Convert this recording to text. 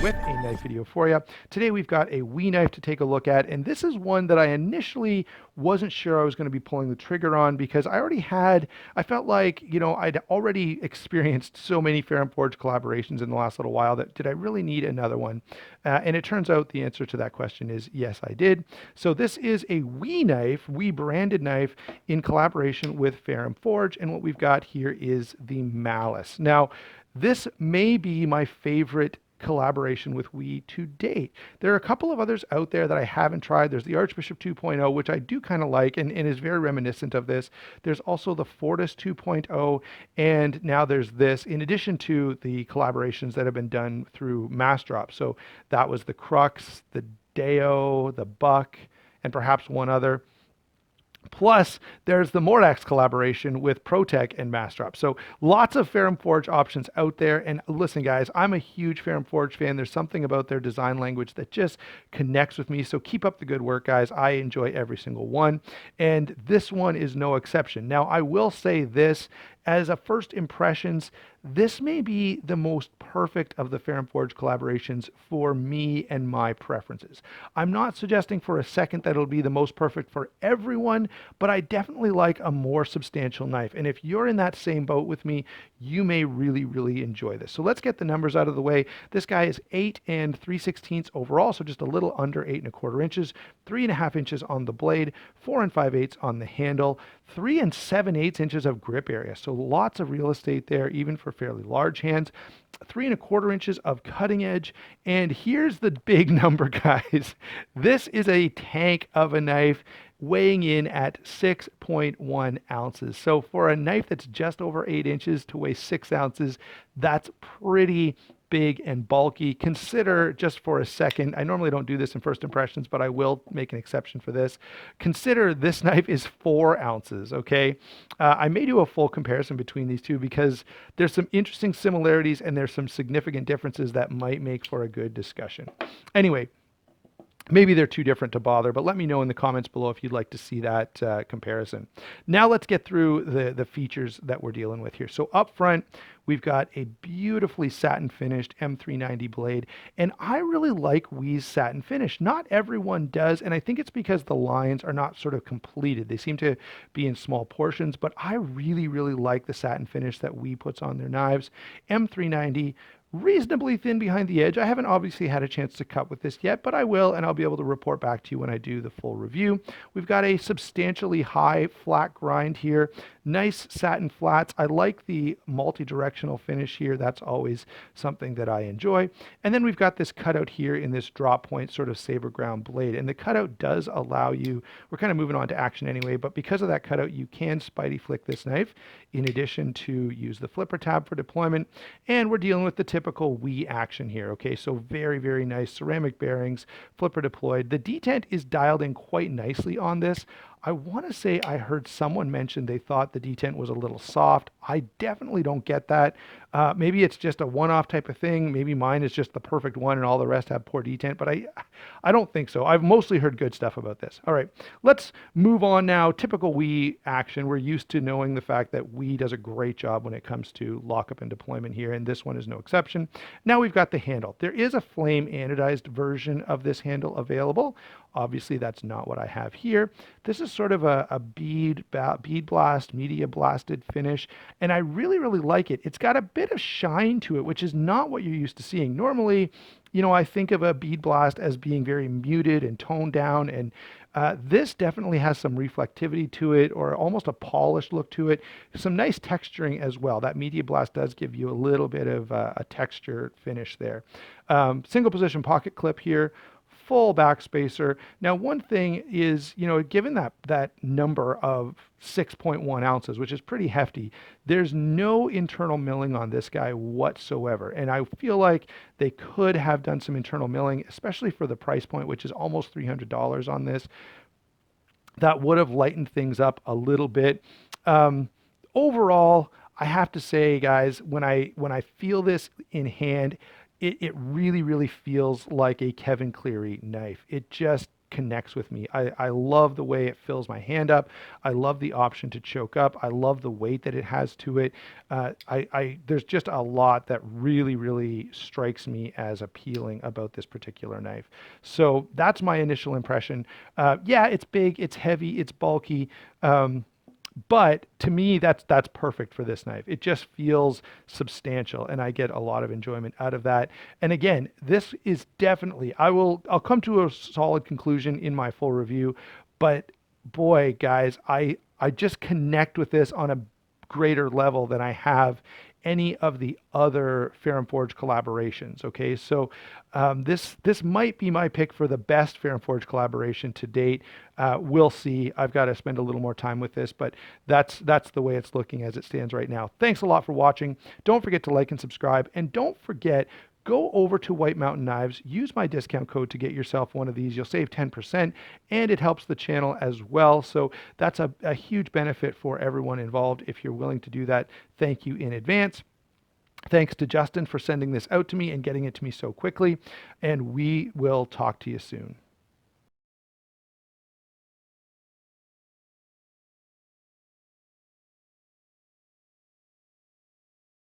with a knife video for you. Today we've got a Wii knife to take a look at, and this is one that I initially wasn't sure I was going to be pulling the trigger on because I felt like, I'd already experienced so many Fair and Forge collaborations in the last little while that did I really need another one? And it turns out the answer to that question is yes, I did. So this is a Wii branded knife in collaboration with Fair and Forge, and what we've got here is the Malice. Now, this may be my favorite collaboration with Wii to date. There are a couple of others out there that I haven't tried. There's the Archbishop 2.0, which I do kind of like and is very reminiscent of this. There's also the Fortis 2.0, and now there's this, in addition to the collaborations that have been done through Massdrop. So that was the Crux, the Deo, the Buck, and perhaps one other. Plus, there's the Mordax collaboration with ProTech and Massdrop. So lots of Fair and Forge options out there. And listen, guys, I'm a huge Fair and Forge fan. There's something about their design language that just connects with me. So keep up the good work, guys. I enjoy every single one. And this one is no exception. Now, I will say this, as a first impressions, this may be the most perfect of the Fair and Forge collaborations for me and my preferences. I'm not suggesting for a second that it'll be the most perfect for everyone, but I definitely like a more substantial knife. And if you're in that same boat with me, you may really, really enjoy this. So let's get the numbers out of the way. This guy is 8 3/16 overall, so just a little under 8 1/4 inches, 3.5 inches on the blade, 4 5/8 on the handle, 3 7/8 inches of grip area. So lots of real estate there, even for fairly large hands. 3 1/4 inches of cutting edge. And here's the big number, guys. This is a tank of a knife weighing in at 6.1 ounces. So for a knife that's just over 8 inches to weigh 6 ounces, that's pretty big and bulky. Consider, just for a second, I normally don't do this in first impressions, but I will make an exception for this. Consider this knife is 4 ounces, okay? I may do a full comparison between these two because there's some interesting similarities and there's some significant differences that might make for a good discussion. Anyway, maybe they're too different to bother, but let me know in the comments below if you'd like to see that comparison. Now let's get through the features that we're dealing with here. So up front, we've got a beautifully satin finished M390 blade, and I really like Wii's satin finish. Not everyone does, and I think it's because the lines are not sort of completed. They seem to be in small portions, but I really, really like the satin finish that Wii puts on their knives. M390, reasonably thin behind the edge. I haven't obviously had a chance to cut with this yet, but I will, and I'll be able to report back to you when I do the full review. We've got a substantially high flat grind here. Nice satin flats. I like the multi-directional finish here. That's always something that I enjoy. And then we've got this cutout here in this drop point sort of saber ground blade. And the cutout does allow you, we're kind of moving on to action anyway, but because of that cutout, you can spidey flick this knife in addition to use the flipper tab for deployment. And we're dealing with the typical Wii action here. Okay, so very, very nice ceramic bearings, flipper deployed. The detent is dialed in quite nicely on this. I want to say I heard someone mention they thought the detent was a little soft. I definitely don't get that. Maybe it's just a one-off type of thing. Maybe mine is just the perfect one and all the rest have poor detent, but I don't think so. I've mostly heard good stuff about this. All right, let's move on now. Typical Wii action. We're used to knowing the fact that Wii does a great job when it comes to lockup and deployment here, and this one is no exception. Now we've got the handle. There is a flame anodized version of this handle available. Obviously, that's not what I have here. This is sort of a bead blast, media blasted finish, and I really, really like it. It's got a bit of shine to it, which is not what you're used to seeing. Normally, I think of a bead blast as being very muted and toned down, and this definitely has some reflectivity to it, or almost a polished look to it. Some nice texturing as well. That media blast does give you a little bit of a texture finish there. Single position pocket clip here. Full back spacer. Now, one thing is, given that number of 6.1 ounces, which is pretty hefty, there's no internal milling on this guy whatsoever. And I feel like they could have done some internal milling, especially for the price point, which is almost $300 on this. That would have lightened things up a little bit. Overall, I have to say, guys, when I feel this in hand, it really, really feels like a Kevin Cleary knife. It just connects with me. I love the way it fills my hand up. I love the option to choke up. I love the weight that it has to it. There's just a lot that really, really strikes me as appealing about this particular knife. So that's my initial impression. Yeah, it's big, it's heavy, it's bulky. But to me, that's perfect for this knife. It just feels substantial, and I get a lot of enjoyment out of that. And again, this is definitely, I'll come to a solid conclusion in my full review, but boy, guys, I just connect with this on a greater level than I have any of the other Fair and Forge collaborations. Okay, so this might be my pick for the best Fair and Forge collaboration to date. We'll see. I've got to spend a little more time with this, but that's the way it's looking as it stands right now. Thanks a lot for watching. Don't forget to like and subscribe, and don't forget, go over to White Mountain Knives, use my discount code to get yourself one of these. You'll save 10%, and it helps the channel as well. So that's a huge benefit for everyone involved. If you're willing to do that, thank you in advance. Thanks to Justin for sending this out to me and getting it to me so quickly, and we will talk to you soon.